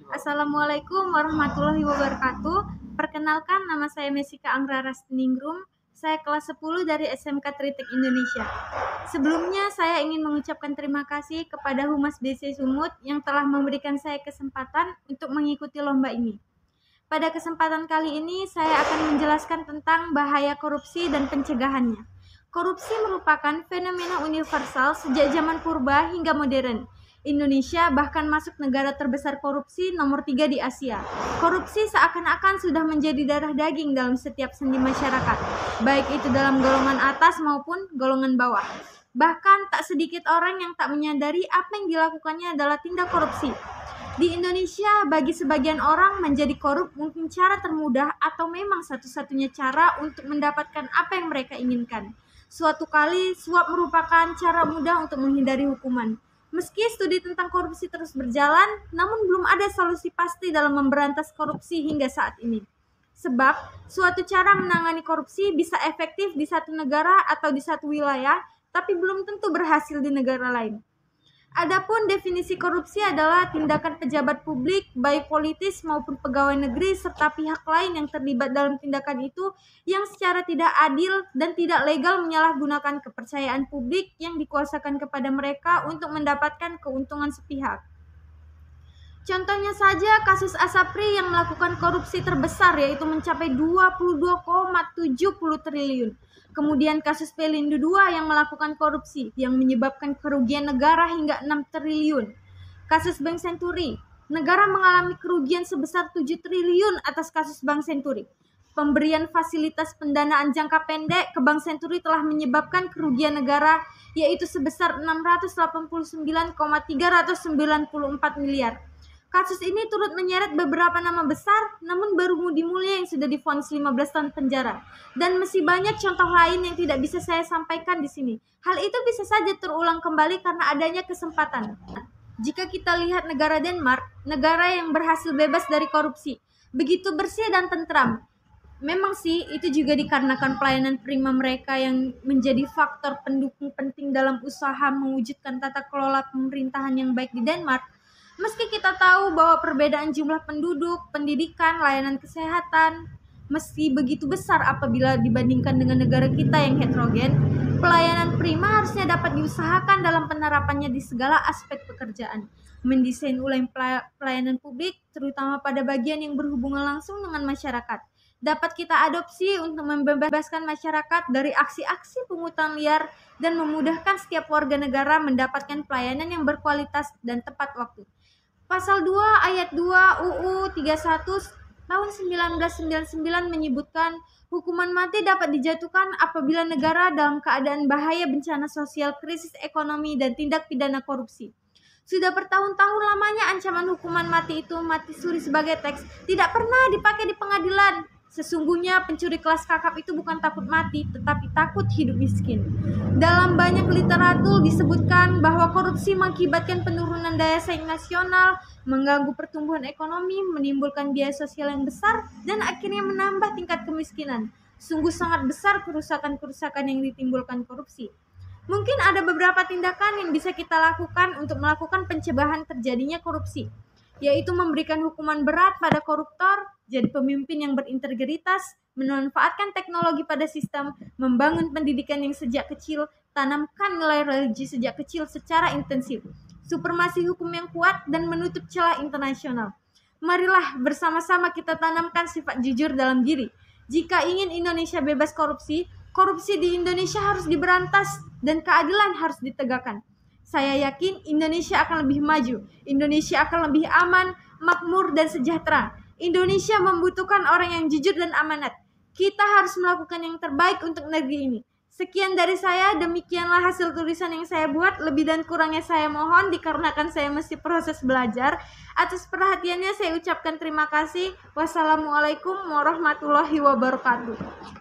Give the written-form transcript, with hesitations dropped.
Assalamualaikum warahmatullahi wabarakatuh. Perkenalkan, nama saya Mesika Anggrarastiningrum. Saya kelas 10 dari SMK Tritek Indonesia. Sebelumnya saya ingin mengucapkan terima kasih kepada Humas BC Sumut yang telah memberikan saya kesempatan untuk mengikuti lomba ini. Pada kesempatan kali ini saya akan menjelaskan tentang bahaya korupsi dan pencegahannya. Korupsi merupakan fenomena universal sejak zaman purba hingga modern. Indonesia bahkan masuk negara terbesar korupsi nomor 3 di Asia. Korupsi seakan-akan sudah menjadi darah daging dalam setiap sendi masyarakat, baik itu dalam golongan atas maupun golongan bawah. Bahkan tak sedikit orang yang tak menyadari apa yang dilakukannya adalah tindak korupsi. Di Indonesia, bagi sebagian orang menjadi korup mungkin cara termudah atau memang satu-satunya cara untuk mendapatkan apa yang mereka inginkan. Suatu kali, suap merupakan cara mudah untuk menghindari hukuman. Meski studi tentang korupsi terus berjalan, namun belum ada solusi pasti dalam memberantas korupsi hingga saat ini. Sebab, suatu cara menangani korupsi bisa efektif di satu negara atau di satu wilayah, tapi belum tentu berhasil di negara lain. Adapun definisi korupsi adalah tindakan pejabat publik, baik politis maupun pegawai negeri serta pihak lain yang terlibat dalam tindakan itu yang secara tidak adil dan tidak legal menyalahgunakan kepercayaan publik yang dikuasakan kepada mereka untuk mendapatkan keuntungan sepihak. Contohnya saja kasus Asapri yang melakukan korupsi terbesar yaitu mencapai 22,70 triliun. Kemudian kasus Pelindo II yang melakukan korupsi yang menyebabkan kerugian negara hingga 6 triliun. Kasus Bank Senturi, negara mengalami kerugian sebesar 7 triliun atas kasus Bank Senturi. Pemberian fasilitas pendanaan jangka pendek ke Bank Senturi telah menyebabkan kerugian negara yaitu sebesar 689,394 miliar. Kasus ini turut menyeret beberapa nama besar, namun baru Budi Mulya yang sudah divonis 15 tahun penjara. Dan masih banyak contoh lain yang tidak bisa saya sampaikan di sini. Hal itu bisa saja terulang kembali karena adanya kesempatan. Jika kita lihat negara Denmark, negara yang berhasil bebas dari korupsi, begitu bersih dan tentram. Memang sih, itu juga dikarenakan pelayanan prima mereka yang menjadi faktor pendukung penting dalam usaha mewujudkan tata kelola pemerintahan yang baik di Denmark. Meski kita tahu bahwa perbedaan jumlah penduduk, pendidikan, layanan kesehatan meski begitu besar apabila dibandingkan dengan negara kita yang heterogen, pelayanan prima harusnya dapat diusahakan dalam penerapannya di segala aspek pekerjaan. Mendesain ulang pelayanan publik, terutama pada bagian yang berhubungan langsung dengan masyarakat, dapat kita adopsi untuk membebaskan masyarakat dari aksi-aksi pungutan liar dan memudahkan setiap warga negara mendapatkan pelayanan yang berkualitas dan tepat waktu. Pasal 2 ayat 2 UU 31 tahun 1999 menyebutkan hukuman mati dapat dijatuhkan apabila negara dalam keadaan bahaya bencana sosial, krisis ekonomi, dan tindak pidana korupsi. Sudah bertahun-tahun lamanya ancaman hukuman mati itu mati suri sebagai teks tidak pernah dipakai di pengadilan. Sesungguhnya pencuri kelas kakap itu bukan takut mati, tetapi takut hidup miskin. Dalam banyak literatur disebutkan bahwa korupsi mengakibatkan penurunan daya saing nasional, mengganggu pertumbuhan ekonomi, menimbulkan biaya sosial yang besar, dan akhirnya menambah tingkat kemiskinan. Sungguh sangat besar kerusakan-kerusakan yang ditimbulkan korupsi. Mungkin ada beberapa tindakan yang bisa kita lakukan untuk melakukan pencegahan terjadinya korupsi, yaitu memberikan hukuman berat pada koruptor, jadi pemimpin yang berintegritas, memanfaatkan teknologi pada sistem, membangun pendidikan yang sejak kecil, tanamkan nilai religi sejak kecil secara intensif, supremasi hukum yang kuat, dan menutup celah internasional. Marilah bersama-sama kita tanamkan sifat jujur dalam diri. Jika ingin Indonesia bebas korupsi, korupsi di Indonesia harus diberantas dan keadilan harus ditegakkan. Saya yakin Indonesia akan lebih maju, Indonesia akan lebih aman, makmur, dan sejahtera. Indonesia membutuhkan orang yang jujur dan amanat. Kita harus melakukan yang terbaik untuk negeri ini. Sekian dari saya, demikianlah hasil tulisan yang saya buat. Lebih dan kurangnya saya mohon dikarenakan saya masih proses belajar. Atas perhatiannya saya ucapkan terima kasih. Wassalamualaikum warahmatullahi wabarakatuh.